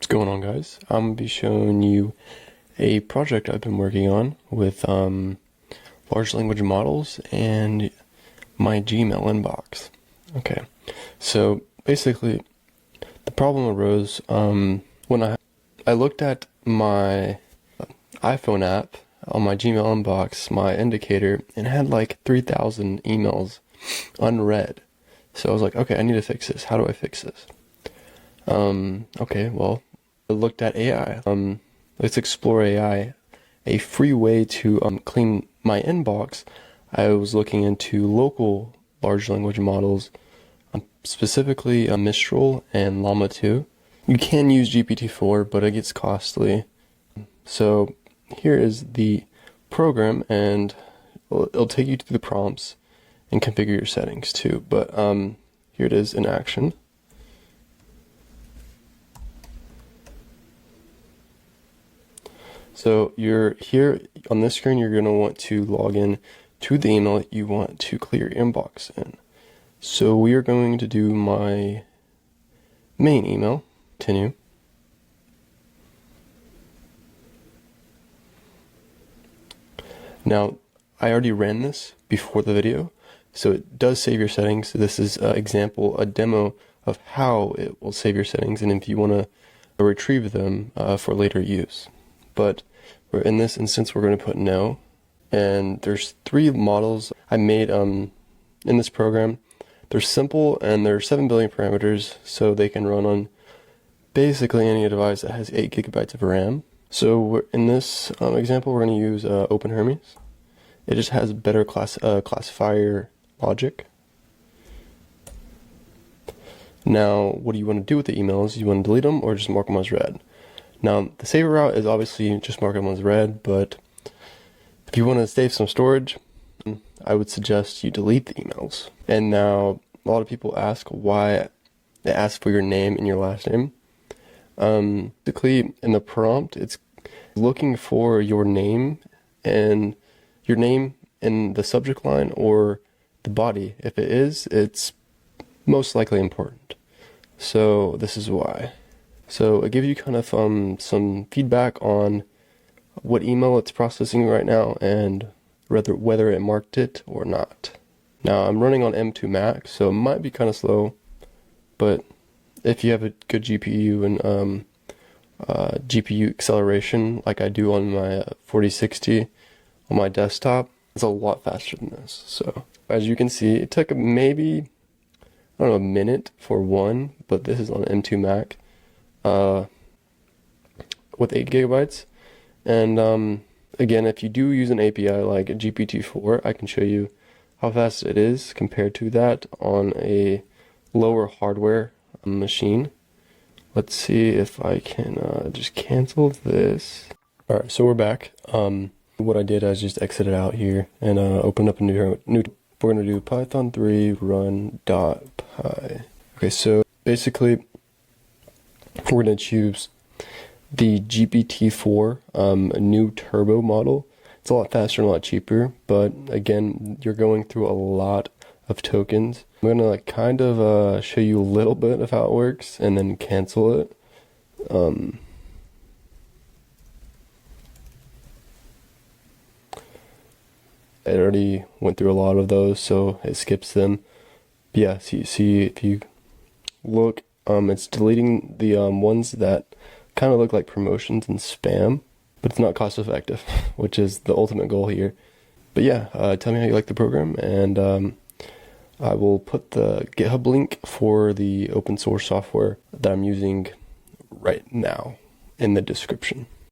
What's going on, guys? I'm going to be showing you a project I've been working on with large language models and my Gmail inbox. Okay, so basically the problem arose when I looked at my iPhone app on my Gmail inbox, my indicator, and it had like 3,000 emails unread. So I was like, okay, I need to fix this. How do I fix this? Okay, well, I looked at AI. Let's explore AI. A free way to clean my inbox. I was looking into local large language models, specifically Mistral and Llama 2. You can use GPT-4, but it gets costly. So here is the program, and it'll take you to the prompts and configure your settings too. But here it is in action. So you're here on this screen, you're going to want to log in to the email that you want to clear your inbox in. So we are going to do my main email. Continue. Now, I already ran this before the video, so it does save your settings. This is an example, a demo of how it will save your settings, and if you want to retrieve them for later use. But in this instance, we're going to put no, and there's 3 models I made in this program. They're simple, and they're 7 billion parameters, so they can run on basically any device that has 8 gigabytes of RAM. So in this example, we're going to use OpenHermes. It just has better classifier logic. Now, what do you want to do with the emails? You want to delete them or just mark them as read? Now, the safer route is obviously just mark them as read, but if you want to save some storage, I would suggest you delete the emails. And now, a lot of people ask why they ask for your name and your last name. Basically, in the prompt, it's looking for your name in the subject line or the body. If it is, it's most likely important. So this is why. So it gives you kind of some feedback on what email it's processing right now and whether it marked it or not. Now I'm running on M2 Max, so it might be kind of slow, but if you have a good GPU and GPU acceleration like I do on my 4060 on my desktop, it's a lot faster than this. So as you can see, it took maybe, I don't know, a minute for one, but this is on M2 Max. With 8 gigabytes, and again, if you do use an API like GPT-4, I can show you how fast it is compared to that on a lower hardware machine. Let's see if I can just cancel this. Alright, so we're back. What I did, I just exited out here and opened up a new. We're going to do Python 3 run.py. Okay, so basically, we're going to choose the GPT-4 new turbo model. It's a lot faster and a lot cheaper, but again, you're going through a lot of tokens. I'm going to kind of show you a little bit of how it works and then cancel it. I already went through a lot of those, so it skips them. But yeah, see if you look, it's deleting the ones that kind of look like promotions and spam, but it's not cost effective, which is the ultimate goal here. But yeah, tell me how you like the program, and I will put the GitHub link for the open source software that I'm using right now in the description.